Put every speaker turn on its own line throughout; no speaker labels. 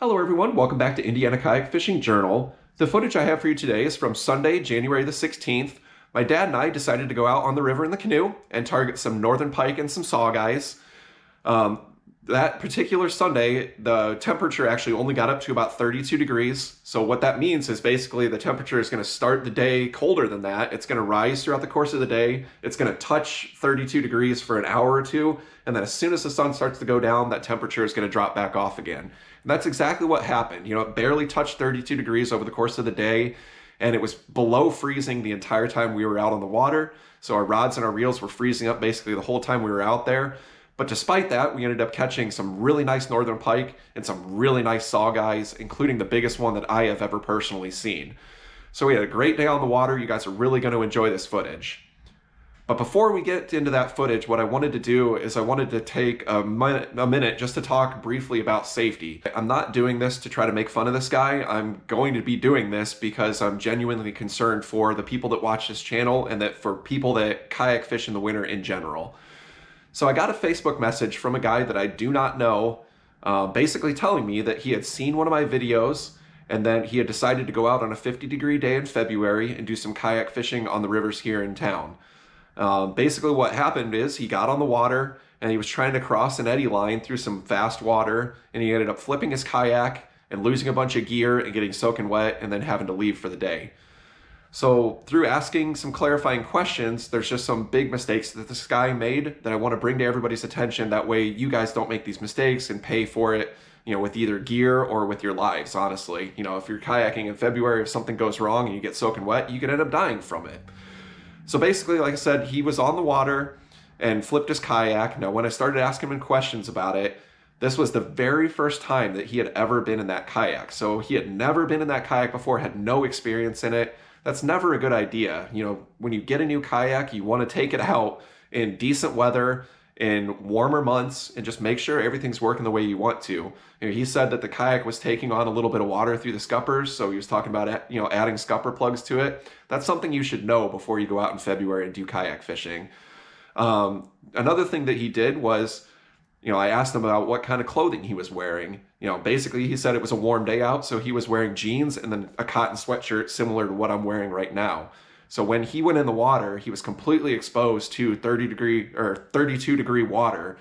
Hello everyone, welcome back to Indiana Kayak Fishing Journal. The footage I have for you today is from Sunday, January the 16th. My dad and I decided to go out on the river in the canoe and target some northern pike and some saugeyes. That particular Sunday, the temperature actually only got up to about 32 degrees. So what that means is basically the temperature is going to start the day colder than that. It's going to rise throughout the course of the day. It's going to touch 32 degrees for an hour or two. And then as soon as the sun starts to go down, that temperature is going to drop back off again. And that's exactly what happened. You know, it barely touched 32 degrees over the course of the day. And it was below freezing the entire time we were out on the water. So our rods and our reels were freezing up basically the whole time we were out there. But despite that, we ended up catching some really nice northern pike and some really nice saugeyes, including the biggest one that I have ever personally seen. So we had a great day on the water. You guys are really going to enjoy this footage. But before we get into that footage, what I wanted to do is I wanted to take a minute just to talk briefly about safety. I'm not doing this to try to make fun of this guy. I'm going to be doing this because I'm genuinely concerned for the people that watch this channel and that for people that kayak fish in the winter in general. So I got a Facebook message from a guy that I do not know, basically telling me that he had seen one of my videos and then he had decided to go out on a 50-degree day in February and do some kayak fishing on the rivers here in town. Basically what happened is he got on the water and he was trying to cross an eddy line through some fast water, and he ended up flipping his kayak and losing a bunch of gear and getting soaking wet and then having to leave for the day. So through asking some clarifying questions, there's just some big mistakes that this guy made that I want to bring to everybody's attention. That way you guys don't make these mistakes and pay for it, you know, with either gear or with your lives, honestly. You know, if you're kayaking in February, if something goes wrong and you get soaking wet, you can end up dying from it. So basically, like I said, he was on the water and flipped his kayak. Now, when I started asking him questions about it, this was the very first time that he had ever been in that kayak. So he had never been in that kayak before, had no experience in it. That's never a good idea. You know, when you get a new kayak, you want to take it out in decent weather, in warmer months, and just make sure everything's working the way you want to. You know, he said that the kayak was taking on a little bit of water through the scuppers, so he was talking about, you know, adding scupper plugs to it. That's something you should know before you go out in February and do kayak fishing. Another thing that he did was, you know, I asked him about what kind of clothing he was wearing. You know, basically he said it was a warm day out, so he was wearing jeans and then a cotton sweatshirt similar to what I'm wearing right now. So when he went in the water, he was completely exposed to 32 degree water.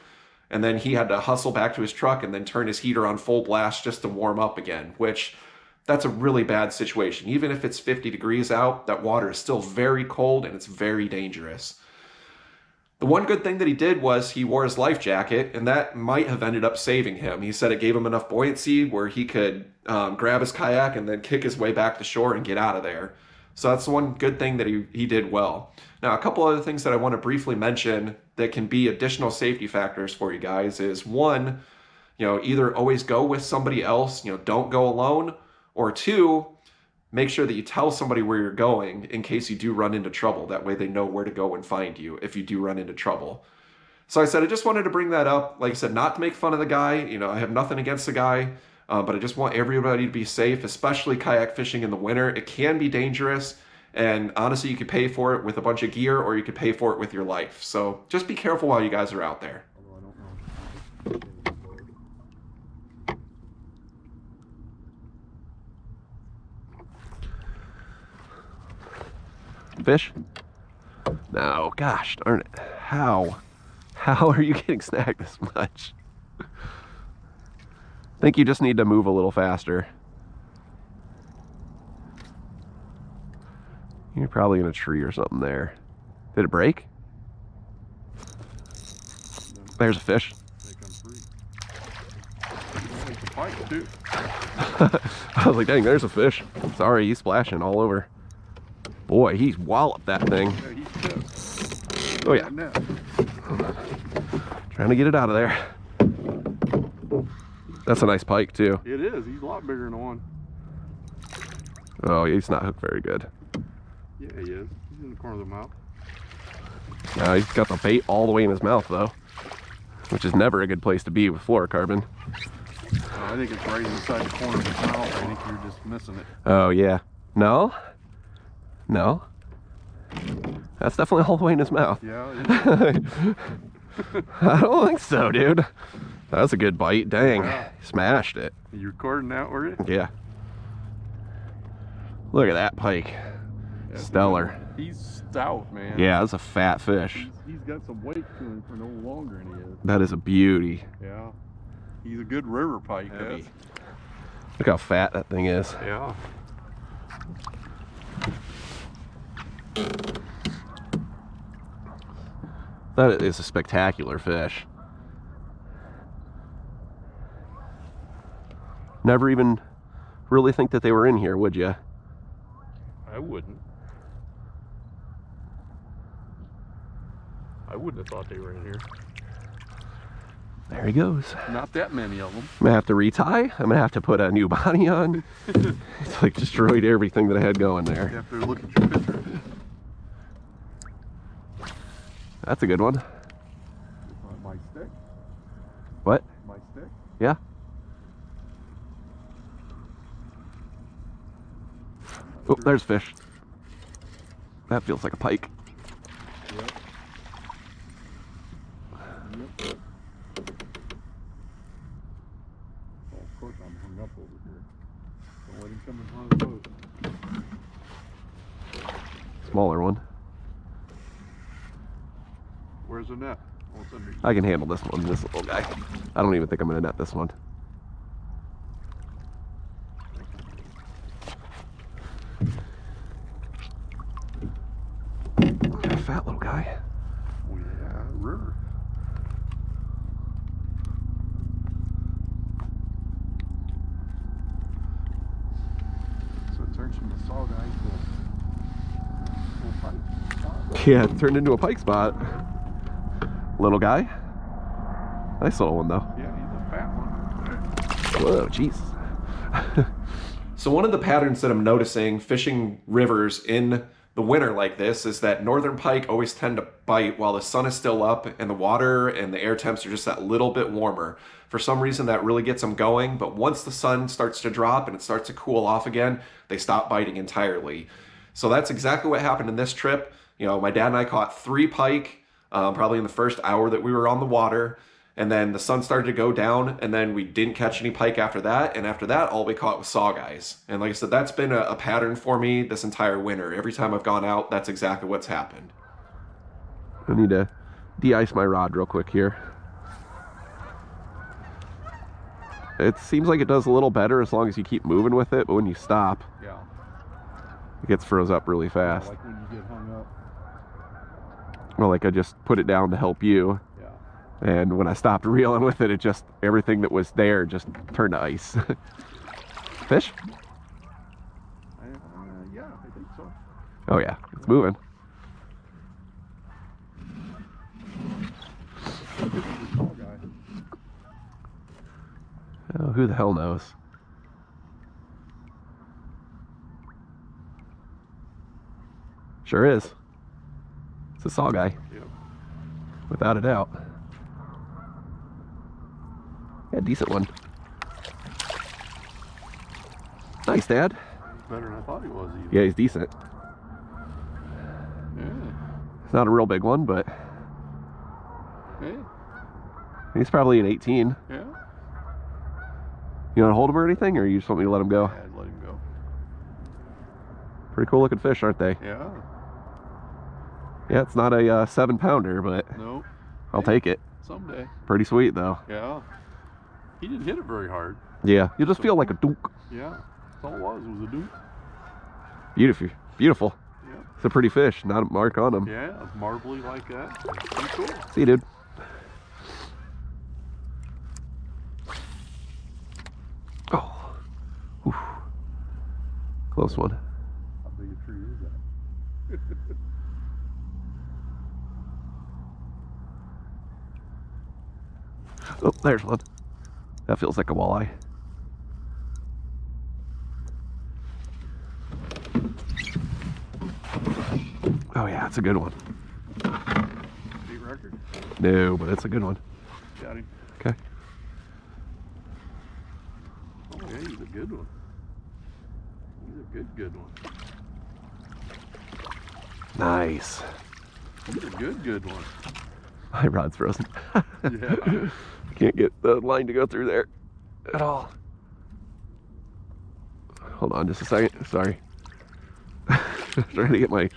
And then he had to hustle back to his truck and then turn his heater on full blast just to warm up again, which that's a really bad situation. Even if it's 50 degrees out, that water is still very cold and it's very dangerous. The one good thing that he did was he wore his life jacket, and that might have ended up saving him. He said it gave him enough buoyancy where he could grab his kayak and then kick his way back to shore and get out of there. So that's the one good thing that he did well. Now, a couple other things that I want to briefly mention that can be additional safety factors for you guys is, one, you know, either always go with somebody else, you know, don't go alone, or two, make sure that you tell somebody where you're going in case you do run into trouble. That way they know where to go and find you if you do run into trouble. So I said, I just wanted to bring that up. Like I said, not to make fun of the guy. You know, I have nothing against the guy, but I just want everybody to be safe, especially kayak fishing in the winter. It can be dangerous, and honestly, you could pay for it with a bunch of gear or you could pay for it with your life. So just be careful while you guys are out there. Fish? No, gosh darn it. How are you getting snagged this much? I think you just need to move a little faster. You're probably in a tree or something there. Did it break? There's a fish.
They come free. It's a pike too.
I was like, dang, there's a fish. Sorry, he's splashing all over. Boy, he's walloped that thing.
Yeah, he's tough.
Oh yeah. Trying to get it out of there. That's a nice pike too.
It is. He's a lot bigger than the one.
Oh, he's not hooked very good.
Yeah, he is. He's in the corner of the mouth.
He's got the bait all the way in his mouth though, which is never a good place to be with fluorocarbon.
I think it's right inside the corner of his mouth. I think you're just missing it.
Oh yeah. No? No? That's definitely all the way in his mouth.
Yeah, it is.
I don't think so, dude. That was a good bite. Dang.
Yeah.
Smashed it.
Are you recording that, were you?
Yeah. Look at that pike.
That's
Stellar.
He's stout, man.
Yeah, that's a fat fish.
He's got some weight to him for no longer than he is.
That is a beauty.
Yeah. He's a good river pike.
Heavy. Look how fat that thing is.
Yeah.
That is a spectacular fish. Never even really think that they were in here, would you?
I wouldn't. I wouldn't have thought they were in here.
There he goes.
Not that many of them.
I'm gonna have to retie. I'm gonna have to put a new body on. It's like destroyed everything that I had going there.
You have to look at your picture.
That's a good one.
My stick?
What?
My stick?
Yeah. Oh, there's fish. That feels like a pike.
Yep. Yep. Oh, of course I'm hung up over here. Don't let him come in front of the boat.
Smaller one.
Where's the net? Oh, it's under.
I can handle this one, this little guy. I don't even think I'm gonna net this one. Fat little guy.
Oh yeah, river. So it turns from the Saugeye to a pike.
Yeah, it turned into a pike spot. Little guy. Nice little one though.
Yeah, he's a fat one.
Whoa, jeez. So one of the patterns that I'm noticing fishing rivers in the winter like this is that northern pike always tend to bite while the sun is still up and the water and the air temps are just that little bit warmer. For some reason that really gets them going, but once the sun starts to drop and it starts to cool off again, they stop biting entirely. So that's exactly what happened in this trip. You know, my dad and I caught 3 pike probably in the first hour that we were on the water. And then the sun started to go down, and then we didn't catch any pike after that. And after that, all we caught was saugeyes. And like I said, that's been a pattern for me this entire winter. Every time I've gone out, that's exactly what's happened. I need to de-ice my rod real quick here. It seems like it does a little better as long as you keep moving with it, but when you stop,
Yeah.
it gets froze up really fast.
Like when you get hung up.
Well, like I just put it down to help you.
Yeah.
And when I stopped reeling with it, it just, everything that was there just turned to ice. Fish?
Yeah, I think so.
Oh yeah, it's moving. Oh, who the hell knows? Sure is. It's a saugeye.
Yep.
Without a doubt. Yeah, decent one. Nice, Dad.
Better than I thought he was even.
Yeah, he's decent.
Yeah.
It's not a real big one, but
Hey.
he's probably an 18.
Yeah.
You want to hold him or anything, or you just want me to let him go?
I'd let him go.
Pretty cool looking fish, aren't they?
Yeah.
Yeah, it's not a 7-pounder, but
No.
I'll take it.
Someday.
Pretty sweet, though.
Yeah. He didn't hit it very hard.
Yeah, you just feel like a dunk.
Yeah. That's all it was a dude.
Beautiful. Beautiful.
Yeah.
It's a pretty fish, not a mark on him.
Yeah, marbly like that. Pretty cool.
See you, dude. Oh. Oof. Close one.
How big a tree is that?
Oh, there's one. That feels like a walleye. Oh yeah, it's a good one.
Beat record?
No, but it's a good one.
Got him.
Okay.
Oh yeah, he's a good one. He's a good one.
Nice.
He's a good one.
My rod's frozen.
Yeah.
Can't get the line to go through there at all. Hold on just a second. Sorry. Trying to get my...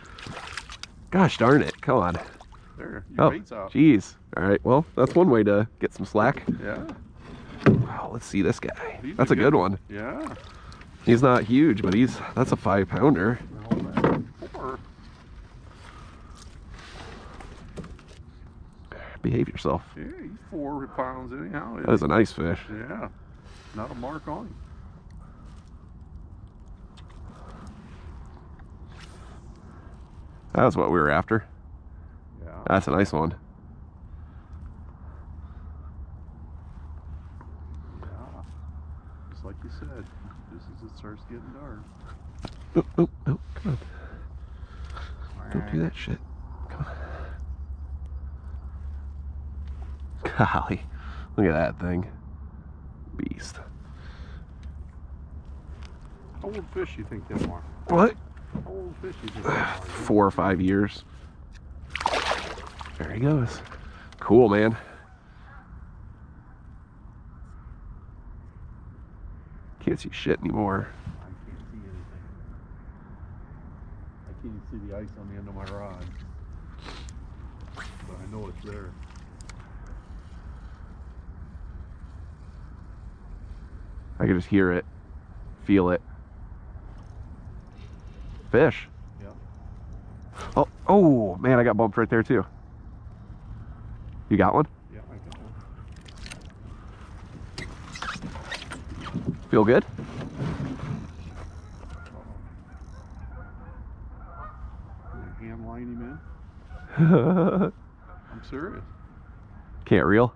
Gosh darn it. Come on.
There, your bait's out.
Jeez. All right. Well, that's one way to get some slack.
Yeah.
Wow, let's see this guy. That's a good one.
Yeah.
He's not huge, but that's a 5-pounder.
Four.
Behave yourself.
Yeah, he's 4 pounds anyhow.
That is a nice fish.
Yeah. Not a mark on him.
That's what we were after.
Yeah.
That's a nice one.
Yeah. Just like you said, just as it starts getting dark.
Oh, come on. Don't do that shit. Come on. Golly. Look at that thing. Beast.
How old fish you think them are?
What?
How old fish you think them are?
4 or 5 years. There he goes. Cool, man. Can't see shit anymore.
I can't see anything. I can't even see the ice on the end of my rod. But I know it's there.
I can just hear it, feel it. Fish.
Yeah.
Oh man, I got bumped right there too. You got one?
Yeah, I got one.
Feel good?
Hand line him in? I'm serious.
Can't reel?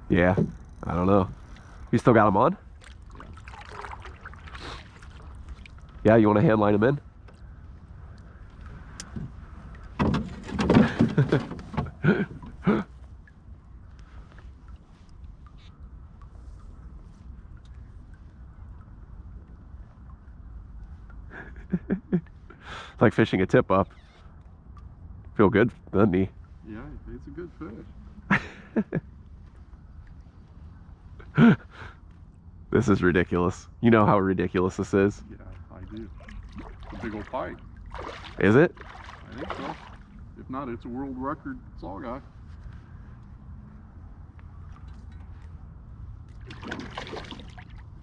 Yeah, I don't know. You still got him on? Yeah, you want to hand line him in? It's like fishing a tip up. Feel good, doesn't he?
Yeah, it's a good fish.
This is ridiculous. You know how ridiculous this is?
Yeah, I do. It's a big old pike.
Is it?
I think so. If not, it's a world record saugeye.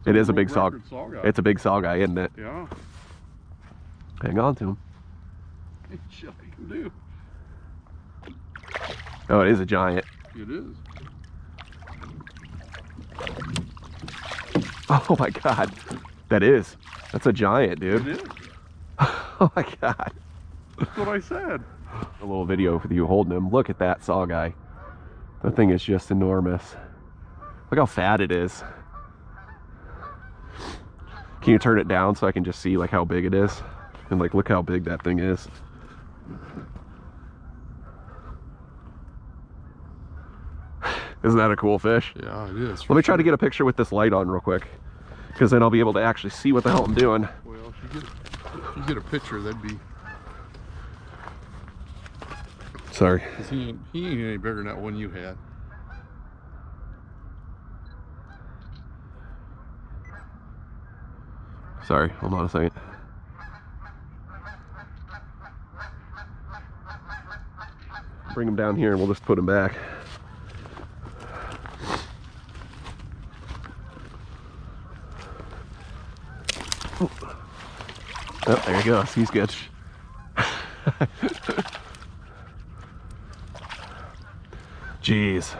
It is a big
World
saugeye.
record saugeye.
It's a big saugeye, isn't it?
Yeah.
Hang on to him.
Ain't shit I can do.
Oh, it is a giant.
It is.
Oh my god. That is. That's a giant, dude.
It is.
Oh my god.
That's what I said.
A little video with you holding him. Look at that saugeye. That thing is just enormous. Look how fat it is. Can you turn it down so I can just see like how big it is? And like look how big that thing is. Isn't that a cool fish?
Yeah, it is.
Let me try to get a picture with this light on real quick, because then I'll be able to actually see what the hell I'm doing.
Well, if you get a picture, that'd be.
Sorry.
Cause he ain't any bigger than that one you had.
Sorry, hold on a second. Bring him down here and we'll just put him back. Oh, there he goes. He's good. Jeez.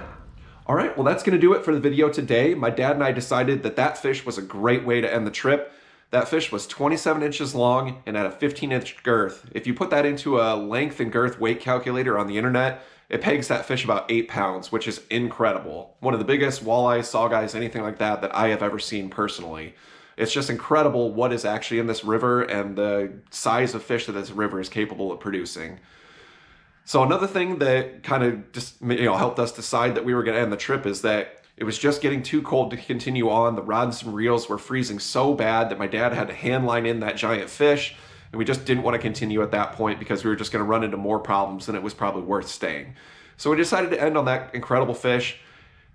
All right, well, that's going to do it for the video today. My dad and I decided that that fish was a great way to end the trip. That fish was 27 inches long and had a 15-inch girth. If you put that into a length and girth weight calculator on the internet, it pegs that fish about 8 pounds, which is incredible. One of the biggest walleyes, saugeyes, anything like that that I have ever seen personally. It's just incredible what is actually in this river and the size of fish that this river is capable of producing. So another thing that kind of just helped us decide that we were going to end the trip is that it was just getting too cold to continue on. The rods and reels were freezing so bad that my dad had to hand line in that giant fish. and we just didn't want to continue at that point because we were just going to run into more problems than it was probably worth staying. So we decided to end on that incredible fish.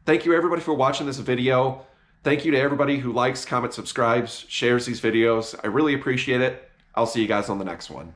Thank you everybody for watching this video. Thank you to everybody who likes, comments, subscribes, shares these videos. I really appreciate it. I'll see you guys on the next one.